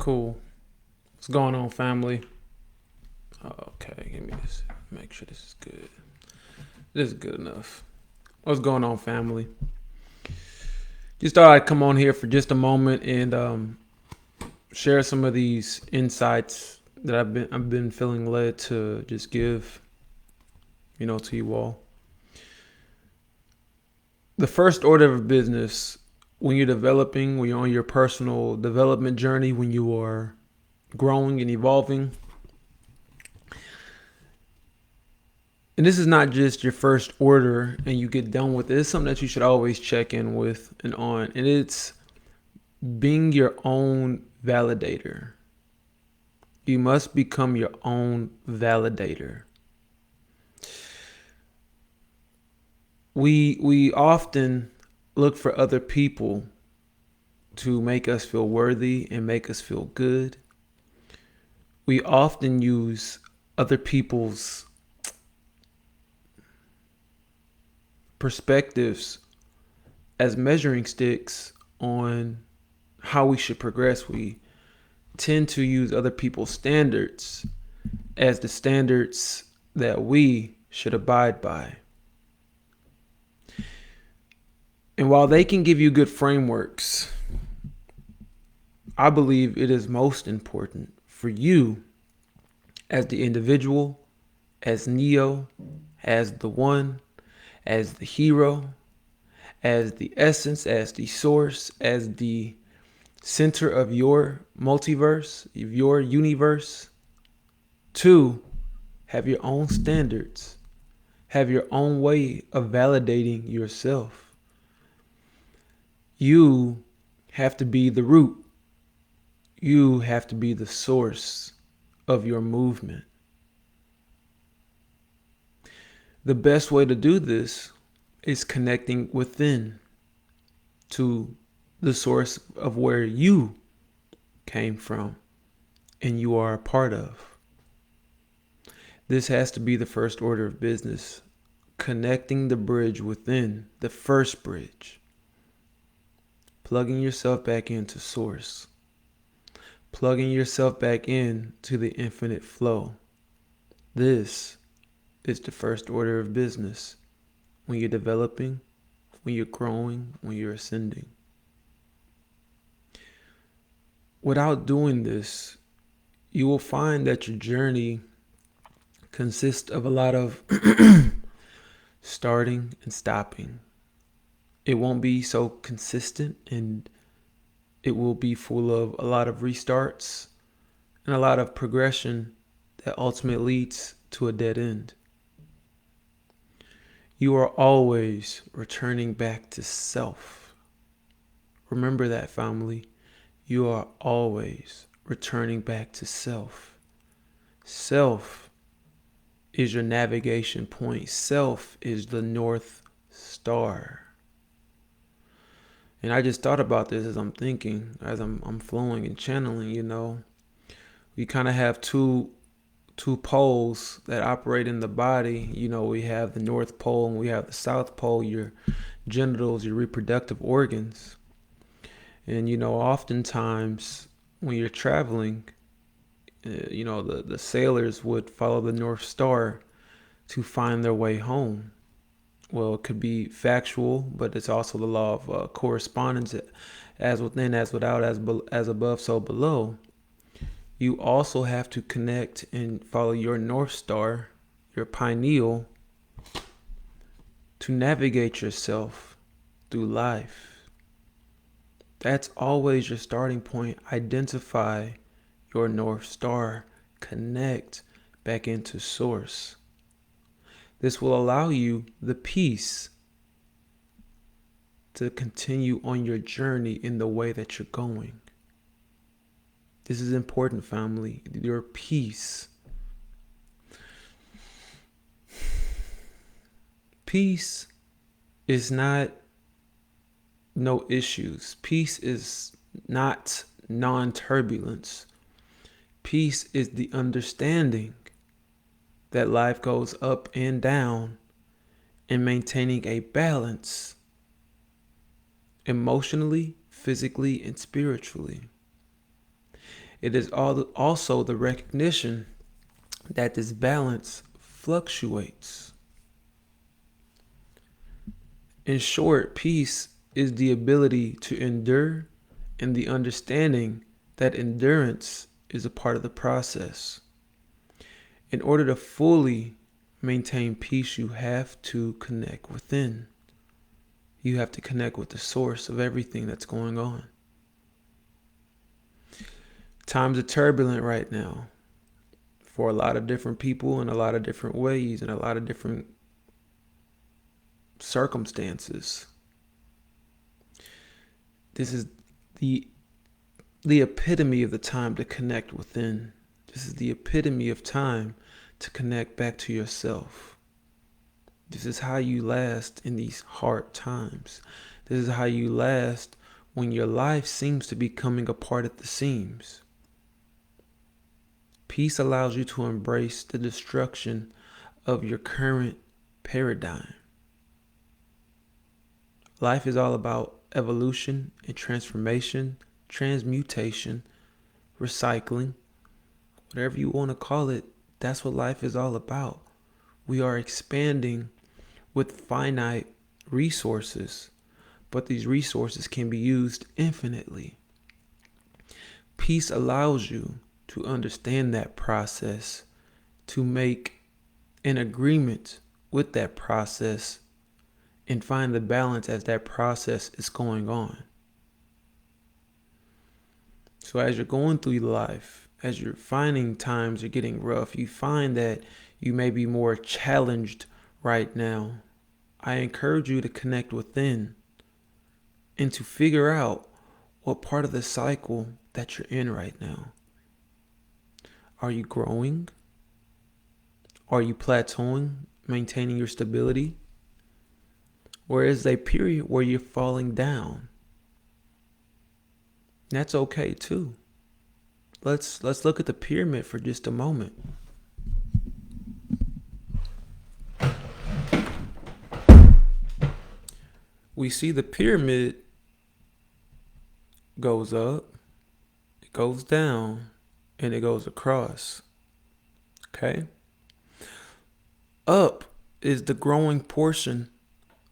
Cool. What's going on, family? Okay, give me this. Make sure this is good. This is good enough. What's going on, family? Just thought I'd come on here for just a moment and share some of these insights that I've been feeling led to just give, to you all. The first order of business when you're developing, when you're on your personal development journey, when you are growing and evolving. And this is not just your first order and you get done with it. It's something that you should always check in with and on. And it's being your own validator. You must become your own validator. We often look for other people to make us feel worthy and make us feel good. We often use other people's perspectives as measuring sticks on how we should progress. We tend to use other people's standards as the standards that we should abide by. And while they can give you good frameworks, I believe it is most important for you as the individual, as Neo, as the one, as the hero, as the essence, as the source, as the center of your multiverse, of your universe, to have your own standards, have your own way of validating yourself. You have to be the root. You have to be the source of your movement. The best way to do this is connecting within to the source of where you came from and you are a part of. This has to be the first order of business, connecting the bridge within, the first bridge. Plugging yourself back into source. Plugging yourself back in to the infinite flow. This is the first order of business when you're developing, when you're growing, when you're ascending. Without doing this, you will find that your journey consists of a lot of starting and stopping. It won't be so consistent, and it will be full of a lot of restarts and a lot of progression that ultimately leads to a dead end. You are always returning back to self. Remember that, family. You are always returning back to self. Self is your navigation point. Self is the North Star. And I just thought about this as I'm thinking, as I'm flowing and channeling, We kind of have two poles that operate in the body. We have the North Pole and we have the South Pole, your genitals, your reproductive organs. And, oftentimes when you're traveling, the sailors would follow the North Star to find their way home. Well, it could be factual, but it's also the law of correspondence, as within, as without, as above, so below. You also have to connect and follow your North Star, your pineal, to navigate yourself through life. That's always your starting point. Identify your North Star. Connect back into source. This will allow you the peace to continue on your journey in the way that you're going. This is important, family. Your peace. Peace is not no issues. Peace is not non-turbulence. Peace is the understanding that life goes up and down and maintaining a balance emotionally, physically, and spiritually. It is also the recognition that this balance fluctuates. In short, peace is the ability to endure and the understanding that endurance is a part of the process. In order to fully maintain peace, you have to connect within. You have to connect with the source of everything that's going on. Times are turbulent right now for a lot of different people in a lot of different ways and a lot of different circumstances. This is the epitome of the time to connect within. This is the epitome of time to connect back to yourself. This is how you last in these hard times. This is how you last when your life seems to be coming apart at the seams. Peace allows you to embrace the destruction of your current paradigm. Life is all about evolution and transformation, transmutation, recycling, whatever you want to call it. That's what life is all about. We are expanding with finite resources, but these resources can be used infinitely. Peace allows you to understand that process, to make an agreement with that process, and find the balance as that process is going on. So as you're going through life, as you're finding times are getting rough, you find that you may be more challenged right now. I encourage you to connect within and to figure out what part of the cycle that you're in right now. Are you growing? Are you plateauing, maintaining your stability? Or is a period where you're falling down? That's okay too. Let's look at the pyramid for just a moment. We see the pyramid goes up, it goes down, and it goes across. Okay? Up is the growing portion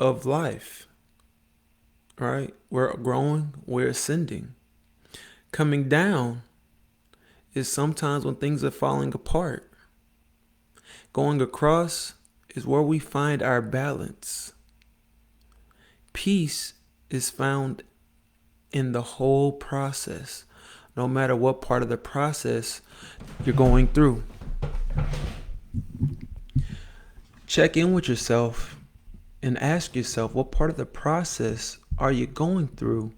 of life, right? We're growing, we're ascending. Coming down is sometimes when things are falling apart. Going across is where we find our balance. Peace is found in the whole process, no matter what part of the process you're going through. Check in with yourself and ask yourself, what part of the process are you going through,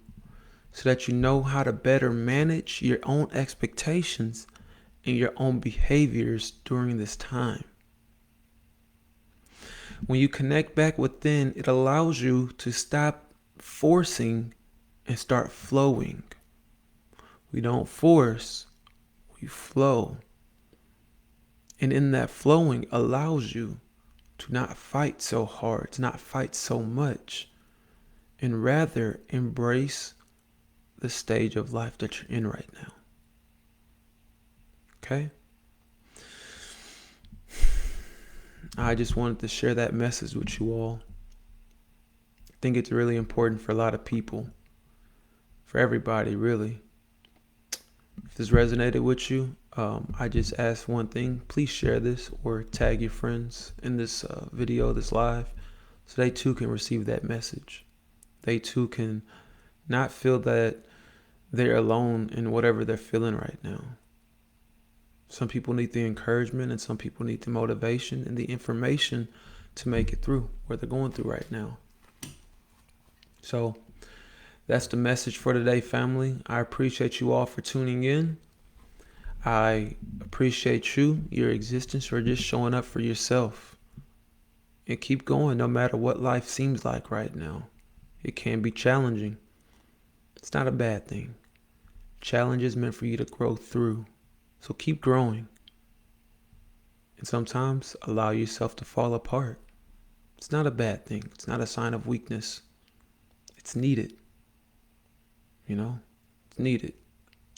so that you know how to better manage your own expectations and your own behaviors during this time. When you connect back within, it allows you to stop forcing and start flowing. We don't force, we flow. And in that flowing allows you to not fight so hard, to not fight so much, and rather embrace the stage of life that you're in right now. Okay? I just wanted to share that message with you all. I think it's really important for a lot of people, for everybody, really. If this resonated with you, I just ask one thing. Please share this or tag your friends in this video, this live, so they too can receive that message. They too can not feel that they're alone in whatever they're feeling right now. Some people need the encouragement and some people need the motivation and the information to make it through what they're going through right now. So that's the message for today, family. I appreciate you all for tuning in. I appreciate you, your existence, for just showing up for yourself. And keep going no matter what life seems like right now. It can be challenging. It's not a bad thing. Challenge is meant for you to grow through. So keep growing. And sometimes allow yourself to fall apart. It's not a bad thing. It's not a sign of weakness. It's needed. You know, it's needed.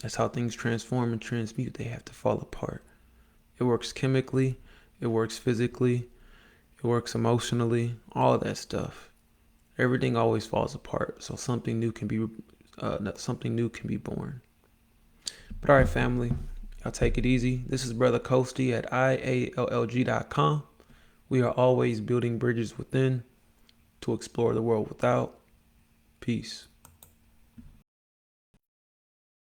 That's how things transform and transmute. They have to fall apart. It works chemically, it works physically, it works emotionally, all of that stuff. Everything always falls apart, so something new can be born. But all right, family, y'all take it easy. This is Brother Coasty at IALLG.com. We are always building bridges within to explore the world without. Peace.